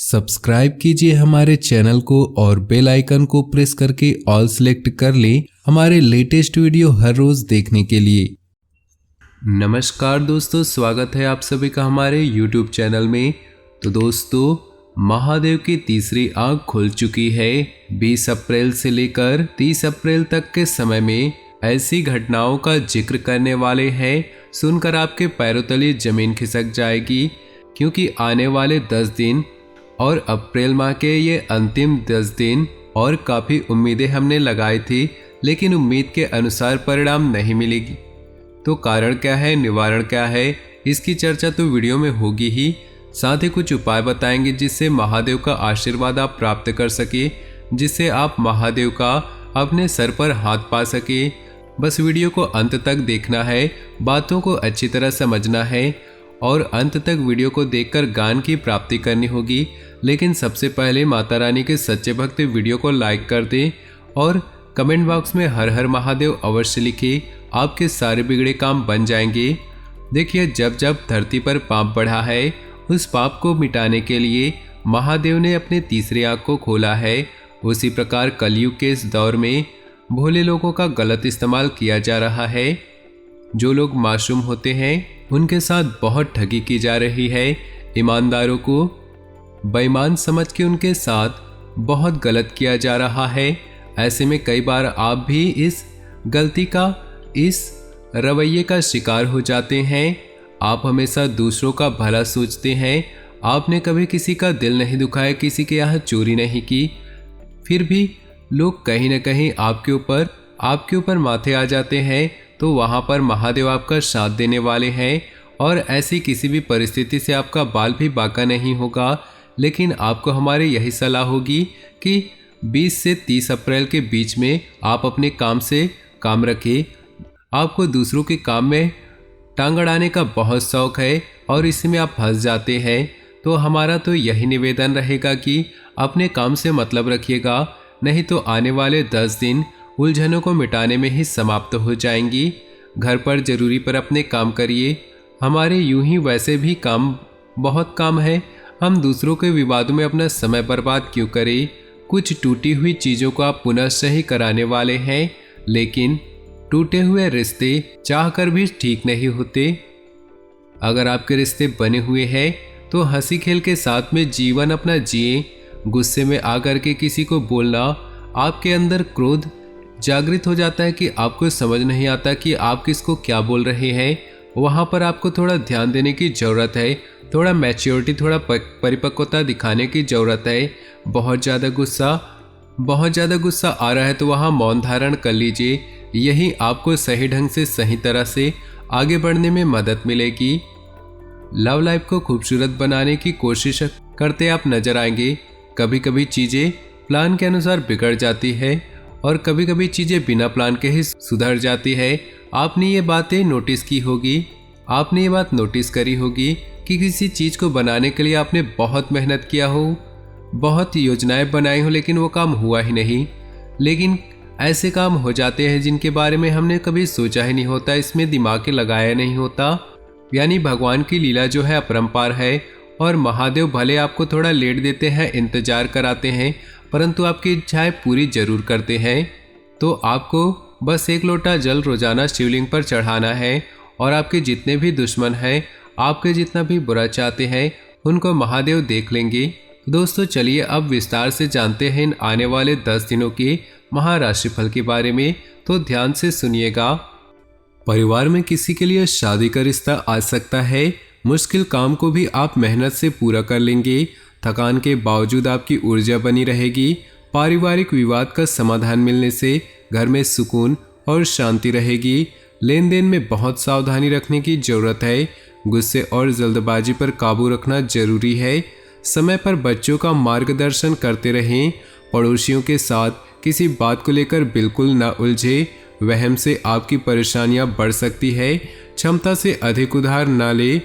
Subscribe कीजिए हमारे channel को और बेल आइकन को प्रेस करके ऑल सेलेक्ट कर लें हमारे लेटेस्ट वीडियो हर रोज देखने के लिए। नमस्कार दोस्तों, स्वागत है आप सभी का हमारे YouTube चैनल में। तो दोस्तों, महादेव की तीसरी आंख खुल चुकी है। 20 अप्रैल से लेकर 30 अप्रैल तक के समय में ऐसी घटनाओं का जिक्र करने वाले हैं, सुनकर आपके पैरों तले जमीन खिसक जाएगी। क्योंकि आने वाले 10 दिन और अप्रैल माह के ये अंतिम 10 दिन और काफ़ी उम्मीदें हमने लगाई थी, लेकिन उम्मीद के अनुसार परिणाम नहीं मिलेगी। तो कारण क्या है, निवारण क्या है, इसकी चर्चा तो वीडियो में होगी ही। साथ ही कुछ उपाय बताएंगे जिससे महादेव का आशीर्वाद आप प्राप्त कर सके, जिससे आप महादेव का अपने सर पर हाथ पा सके। बस वीडियो को अंत तक देखना है, बातों को अच्छी तरह समझना है और अंत तक वीडियो को देखकर ज्ञान की प्राप्ति करनी होगी। लेकिन सबसे पहले माता रानी के सच्चे भक्त वीडियो को लाइक कर दें और कमेंट बॉक्स में हर हर महादेव अवश्य लिखिए, आपके सारे बिगड़े काम बन जाएंगे। देखिए, जब जब धरती पर पाप बढ़ा है, उस पाप को मिटाने के लिए महादेव ने अपने तीसरी आंख को खोला है। उसी प्रकार कलयुग के इस दौर में भोले लोगों का गलत इस्तेमाल किया जा रहा है। जो लोग मासूम होते हैं उनके साथ बहुत ठगी की जा रही है। ईमानदारों को बेईमान समझ के उनके साथ बहुत गलत किया जा रहा है। ऐसे में कई बार आप भी इस गलती का, इस रवैये का शिकार हो जाते हैं। आप हमेशा दूसरों का भला सोचते हैं। आपने कभी किसी का दिल नहीं दुखाया, किसी के यहाँ चोरी नहीं की, फिर भी लोग कहीं ना कहीं आपके ऊपर माथे आ जाते हैं। तो वहाँ पर महादेव आपका साथ देने वाले हैं और ऐसी किसी भी परिस्थिति से आपका बाल भी बांका नहीं होगा। लेकिन आपको हमारी यही सलाह होगी कि 20 से 30 अप्रैल के बीच में आप अपने काम से काम रखें। आपको दूसरों के काम में टांग अड़ाने का बहुत शौक है और इसी में आप फंस जाते हैं। तो हमारा तो यही निवेदन रहेगा कि अपने काम से मतलब रखिएगा, नहीं तो आने वाले 10 दिन उलझनों को मिटाने में ही समाप्त हो जाएंगी। घर पर जरूरी पर अपने काम करिए। हमारे यूं ही वैसे भी बहुत काम है, हम दूसरों के विवादों में अपना समय बर्बाद क्यों करें। कुछ टूटी हुई चीज़ों को आप पुनः सही कराने वाले हैं, लेकिन टूटे हुए रिश्ते चाहकर भी ठीक नहीं होते। अगर आपके रिश्ते बने हुए हैं तो हंसी खेल के साथ में जीवन अपना जिए। गुस्से में आकर के किसी को बोलना, आपके अंदर क्रोध जागृत हो जाता है कि आपको समझ नहीं आता कि आप किसको क्या बोल रहे हैं। वहाँ पर आपको थोड़ा ध्यान देने की ज़रूरत है, थोड़ा मैच्योरिटी, थोड़ा परिपक्वता दिखाने की ज़रूरत है। बहुत ज़्यादा गुस्सा आ रहा है तो वहाँ मौन धारण कर लीजिए। यही आपको सही ढंग से, सही तरह से आगे बढ़ने में मदद मिलेगी। लव लाइफ को खूबसूरत बनाने की कोशिश करते आप नजर आएंगे। कभी कभी चीज़ें प्लान के अनुसार बिगड़ जाती है और कभी कभी चीज़ें बिना प्लान के ही सुधर जाती है। आपने ये बातें नोटिस की होगी, आपने ये बात नोटिस करी होगी कि किसी चीज़ को बनाने के लिए आपने बहुत मेहनत किया हो, बहुत योजनाएं बनाई हो, लेकिन वो काम हुआ ही नहीं। लेकिन ऐसे काम हो जाते हैं जिनके बारे में हमने कभी सोचा ही नहीं होता, इसमें दिमाग लगाया नहीं होता। यानी भगवान की लीला जो है अपरंपार है और महादेव भले आपको थोड़ा लेट देते हैं, इंतजार कराते हैं, परंतु आपकी इच्छाएं पूरी जरूर करते हैं। तो आपको बस 1 लोटा जल रोजाना शिवलिंग पर चढ़ाना है और आपके जितने भी दुश्मन हैं, आपके जितना भी बुरा चाहते हैं, उनको महादेव देख लेंगे। दोस्तों, चलिए अब विस्तार से जानते हैं इन आने वाले 10 दिनों के महाराशिफल के बारे में। तो ध्यान से सुनिएगा। परिवार में किसी के लिए शादी का रिश्ता आ सकता है। मुश्किल काम को भी आप मेहनत से पूरा कर लेंगे। थकान के बावजूद आपकी ऊर्जा बनी रहेगी। पारिवारिक विवाद का समाधान मिलने से घर में सुकून और शांति रहेगी। लेन देन में बहुत सावधानी रखने की जरूरत है। गुस्से और जल्दबाजी पर काबू रखना जरूरी है। समय पर बच्चों का मार्गदर्शन करते रहें। पड़ोसियों के साथ किसी बात को लेकर बिल्कुल न उलझे, वहम से आपकी परेशानियां बढ़ सकती है। क्षमता से अधिक उधार न ले।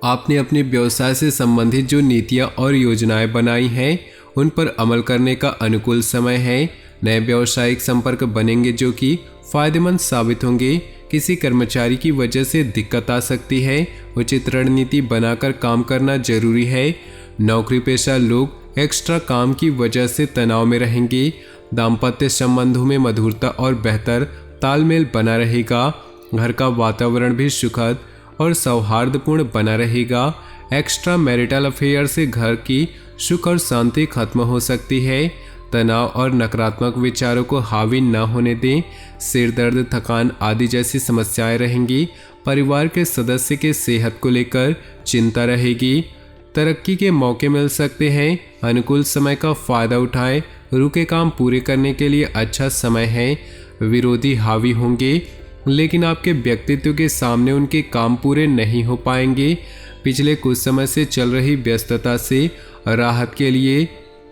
आपने अपने व्यवसाय से संबंधित जो नीतियां और योजनाएं बनाई हैं, उन पर अमल करने का अनुकूल समय है। नए व्यावसायिक संपर्क बनेंगे जो कि फायदेमंद साबित होंगे। किसी कर्मचारी की वजह से दिक्कत आ सकती है। उचित रणनीति बनाकर काम करना जरूरी है। नौकरी पेशा लोग एक्स्ट्रा काम की वजह से तनाव में रहेंगे। दाम्पत्य संबंधों में मधुरता और बेहतर तालमेल बना रहेगा। घर का वातावरण भी सुखद और सौहार्दपूर्ण बना रहेगा। एक्स्ट्रा मैरिटल अफेयर से घर की सुख और शांति खत्म हो सकती है। तनाव और नकारात्मक विचारों को हावी न होने दें। सिर दर्द, थकान आदि जैसी समस्याएं रहेंगी। परिवार के सदस्य के सेहत को लेकर चिंता रहेगी। तरक्की के मौके मिल सकते हैं। अनुकूल समय का फायदा उठाएं। रुके काम पूरे करने के लिए अच्छा समय है। विरोधी हावी होंगे, लेकिन आपके व्यक्तित्व के सामने उनके काम पूरे नहीं हो पाएंगे। पिछले कुछ समय से चल रही व्यस्तता से राहत के लिए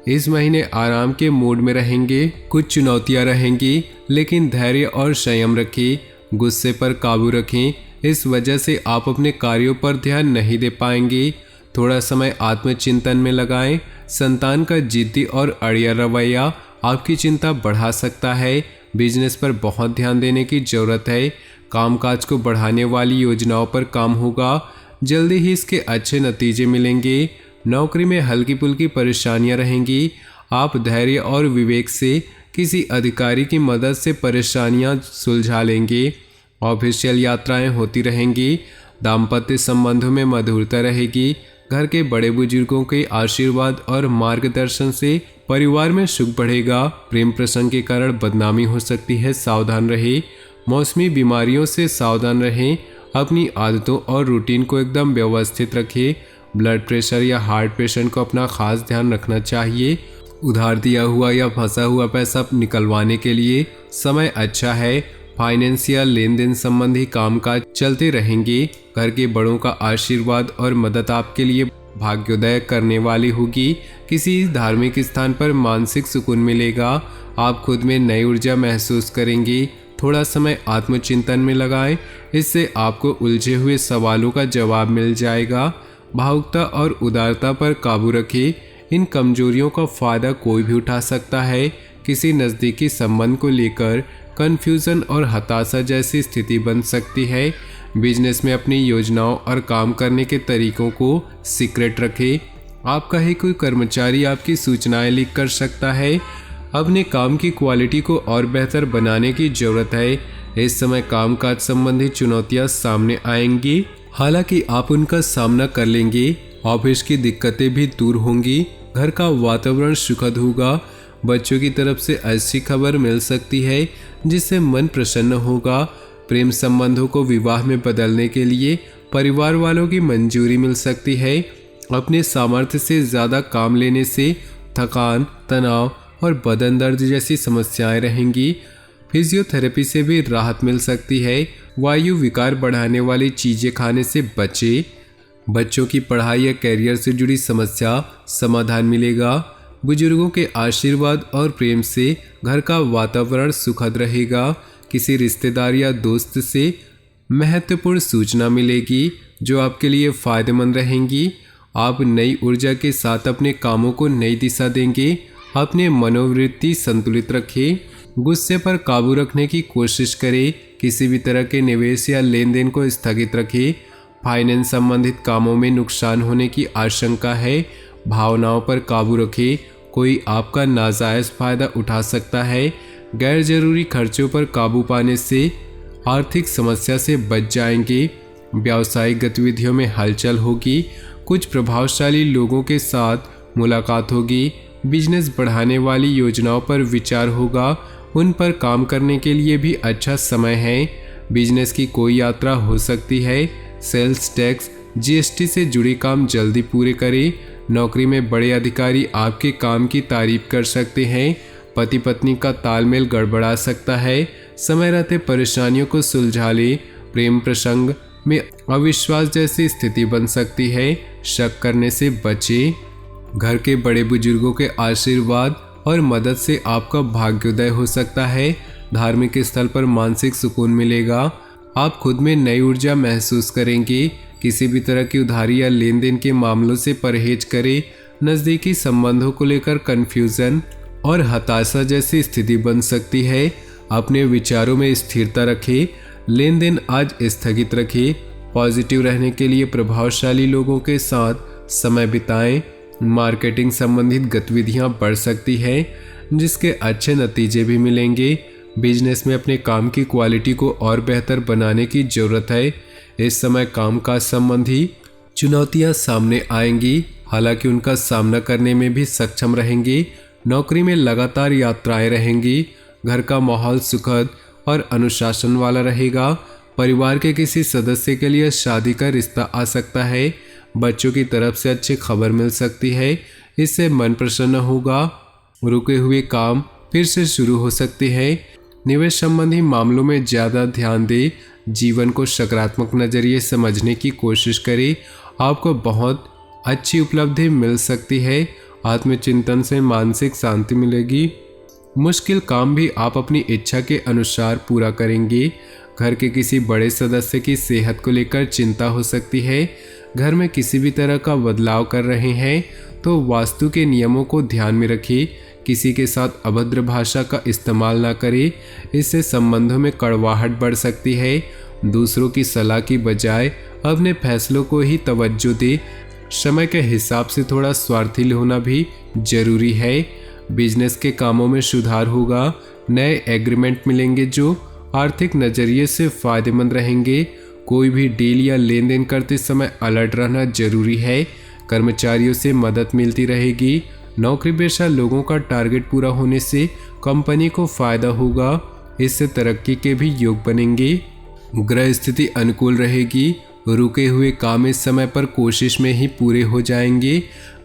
इस महीने आराम के मूड में रहेंगे। कुछ चुनौतियां रहेंगी, लेकिन धैर्य और संयम रखें। गुस्से पर काबू रखें, इस वजह से आप अपने कार्यों पर ध्यान नहीं दे पाएंगे। थोड़ा समय आत्मचिंतन में लगाएं। संतान का जिद्दी और अड़िया रवैया आपकी चिंता बढ़ा सकता है। बिजनेस पर बहुत ध्यान देने की जरूरत है। कामकाज को बढ़ाने वाली योजनाओं पर काम होगा। जल्दी ही इसके अच्छे नतीजे मिलेंगे। नौकरी में हल्की फुल्की परेशानियां रहेंगी। आप धैर्य और विवेक से किसी अधिकारी की मदद से परेशानियां सुलझा लेंगे। ऑफिशियल यात्राएं होती रहेंगी। दाम्पत्य संबंधों में मधुरता रहेगी। घर के बड़े बुजुर्गों के आशीर्वाद और मार्गदर्शन से परिवार में सुख बढ़ेगा। प्रेम प्रसंग के कारण बदनामी हो सकती है, सावधान रहें। मौसमी बीमारियों से सावधान रहें। अपनी आदतों और रूटीन को एकदम व्यवस्थित रखें। ब्लड प्रेशर या हार्ट पेशेंट को अपना खास ध्यान रखना चाहिए। उधार दिया हुआ या फंसा हुआ पैसा निकलवाने के लिए समय अच्छा है। फाइनेंशियल लेन देन संबंधी कामकाज चलते रहेंगे। घर के बड़ों का आशीर्वाद और मदद आपके लिए भाग्योदय करने वाली होगी। किसी धार्मिक स्थान पर मानसिक सुकून मिलेगा। आप खुद में नई ऊर्जा महसूस करेंगे। थोड़ा समय आत्मचिंतन में लगाएं, इससे आपको उलझे हुए सवालों का जवाब मिल जाएगा। भावुकता और उदारता पर काबू रखें। इन कमजोरियों का फायदा कोई भी उठा सकता है। किसी नज़दीकी संबंध को लेकर कन्फ्यूज़न और हताशा जैसी स्थिति बन सकती है। बिजनेस में अपनी योजनाओं और काम करने के तरीकों को सीक्रेट रखें। आपका ही कोई कर्मचारी आपकी सूचनाएं लीक कर सकता है। अपने काम की क्वालिटी को और बेहतर बनाने की ज़रूरत है। इस समय कामकाज संबंधी चुनौतियां सामने आएंगी, हालांकि आप उनका सामना कर लेंगे। ऑफिस की दिक्कतें भी दूर होंगी। घर का वातावरण सुखद होगा। बच्चों की तरफ से ऐसी खबर मिल सकती है जिससे मन प्रसन्न होगा। प्रेम संबंधों को विवाह में बदलने के लिए परिवार वालों की मंजूरी मिल सकती है। अपने सामर्थ्य से ज़्यादा काम लेने से थकान, तनाव और बदन दर्द जैसी समस्याएं रहेंगी। फिजियोथेरेपी से भी राहत मिल सकती है। वायु विकार बढ़ाने वाली चीज़ें खाने से बचें। बच्चों की पढ़ाई या कैरियर से जुड़ी समस्या समाधान मिलेगा। बुजुर्गों के आशीर्वाद और प्रेम से घर का वातावरण सुखद रहेगा। किसी रिश्तेदार या दोस्त से महत्वपूर्ण सूचना मिलेगी जो आपके लिए फ़ायदेमंद रहेंगी। आप नई ऊर्जा के साथ अपने कामों को नई दिशा देंगे। अपने मनोवृत्ति संतुलित रखें। गुस्से पर काबू रखने की कोशिश करें। किसी भी तरह के निवेश या लेन देन को स्थगित रखें। फाइनेंस संबंधित कामों में नुकसान होने की आशंका है। भावनाओं पर काबू रखें। कोई आपका नाजायज़ फ़ायदा उठा सकता है। गैर जरूरी खर्चों पर काबू पाने से आर्थिक समस्या से बच जाएंगे। व्यावसायिक गतिविधियों में हलचल होगी। कुछ प्रभावशाली लोगों के साथ मुलाकात होगी। बिजनेस बढ़ाने वाली योजनाओं पर विचार होगा। उन पर काम करने के लिए भी अच्छा समय है। बिजनेस की कोई यात्रा हो सकती है। सेल्स टैक्स, जीएसटी से जुड़ी काम जल्दी पूरे करें। नौकरी में बड़े अधिकारी आपके काम की तारीफ कर सकते हैं। पति पत्नी का तालमेल गड़बड़ा सकता है। समय रहते परेशानियों को सुलझा ले। प्रेम प्रसंग में अविश्वास जैसी स्थिति बन सकती है। शक करने से बचें। घर के बड़े बुजुर्गों के आशीर्वाद और मदद से आपका भाग्योदय हो सकता है। धार्मिक स्थल पर मानसिक सुकून मिलेगा। आप खुद में नई ऊर्जा महसूस करेंगे। किसी भी तरह की उधारी या लेन देन के मामलों से परहेज करें। नज़दीकी संबंधों को लेकर कन्फ्यूज़न और हताशा जैसी स्थिति बन सकती है। अपने विचारों में स्थिरता रखें। लेन देन आज स्थगित रखें। पॉजिटिव रहने के लिए प्रभावशाली लोगों के साथ समय बिताएं। मार्केटिंग संबंधित गतिविधियां बढ़ सकती है, जिसके अच्छे नतीजे भी मिलेंगे। बिजनेस में अपने काम की क्वालिटी को और बेहतर बनाने की ज़रूरत है। इस समय कामकाज संबंधी चुनौतियां सामने आएंगी, हालांकि उनका सामना करने में भी सक्षम रहेंगे। नौकरी में लगातार यात्राएं रहेंगी। घर का माहौल सुखद और अनुशासन वाला रहेगा। परिवार के किसी सदस्य के लिए शादी का रिश्ता आ सकता है। बच्चों की तरफ से अच्छी खबर मिल सकती है, इससे मन प्रसन्न होगा। रुके हुए काम फिर से शुरू हो सकते हैं। निवेश संबंधी मामलों में ज़्यादा ध्यान दें। जीवन को सकारात्मक नज़रिए समझने की कोशिश करें। आपको बहुत अच्छी उपलब्धि मिल सकती है। आत्मचिंतन से मानसिक शांति मिलेगी। मुश्किल काम भी आप अपनी इच्छा के अनुसार पूरा करेंगे। घर के किसी बड़े सदस्य की सेहत को लेकर चिंता हो सकती है। घर में किसी भी तरह का बदलाव कर रहे हैं तो वास्तु के नियमों को ध्यान में रखें। किसी के साथ अभद्र भाषा का इस्तेमाल ना करें, इससे संबंधों में कड़वाहट बढ़ सकती है। दूसरों की सलाह की बजाय अपने फैसलों को ही तवज्जो दें। समय के हिसाब से थोड़ा स्वार्थी होना भी जरूरी है। बिजनेस के कामों में सुधार होगा। नए एग्रीमेंट मिलेंगे जो आर्थिक नज़रिए से फायदेमंद रहेंगे। कोई भी डील या लेन देन करते समय अलर्ट रहना जरूरी है। कर्मचारियों से मदद मिलती रहेगी। नौकरी पेशा लोगों का टारगेट पूरा होने से कंपनी को फायदा होगा। इससे तरक्की के भी योग बनेंगे। ग्रह स्थिति अनुकूल रहेगी। रुके हुए काम इस समय पर कोशिश में ही पूरे हो जाएंगे।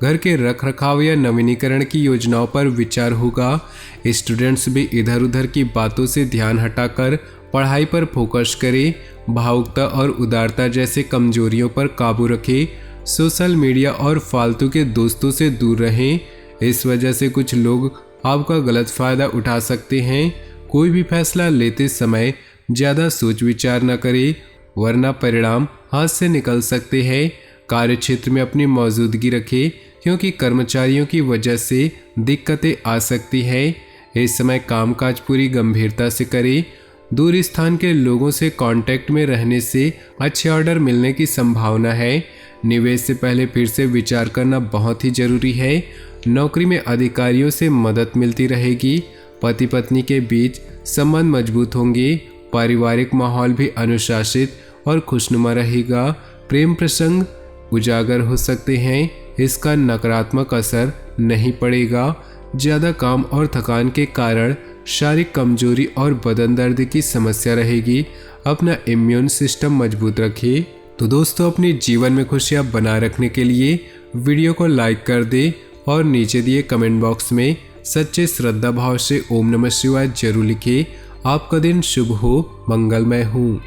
घर के रख रखाव या नवीनीकरण की योजनाओं पर विचार होगा। स्टूडेंट्स भी इधर उधर की बातों से ध्यान हटाकर पढ़ाई पर फोकस करें। भावुकता और उदारता जैसे कमजोरियों पर काबू रखें। सोशल मीडिया और फालतू के दोस्तों से दूर रहें। इस वजह से कुछ लोग आपका गलत फायदा उठा सकते हैं। कोई भी फैसला लेते समय ज़्यादा सोच विचार न करें, वरना परिणाम हाथ से निकल सकते हैं। कार्यक्षेत्र में अपनी मौजूदगी रखें, क्योंकि कर्मचारियों की वजह से दिक्कतें आ सकती हैं। इस समय कामकाज पूरी गंभीरता से करें। दूर स्थान के लोगों से कांटेक्ट में रहने से अच्छे ऑर्डर मिलने की संभावना है। निवेश से पहले फिर से विचार करना बहुत ही जरूरी है। नौकरी में अधिकारियों से मदद मिलती रहेगी। पति पत्नी के बीच संबंध मजबूत होंगे। पारिवारिक माहौल भी अनुशासित और खुशनुमा रहेगा। प्रेम प्रसंग उजागर हो सकते हैं, इसका नकारात्मक असर नहीं पड़ेगा। ज़्यादा काम और थकान के कारण शारीरिक कमजोरी और बदन दर्द की समस्या रहेगी। अपना इम्यून सिस्टम मजबूत रखिए। तो दोस्तों, अपने जीवन में खुशियाँ बनाए रखने के लिए वीडियो को लाइक कर दें और नीचे दिए कमेंट बॉक्स में सच्चे श्रद्धा भाव से ओम नमः शिवाय जरूर लिखिए। आपका दिन शुभ हो, मंगलमय हो।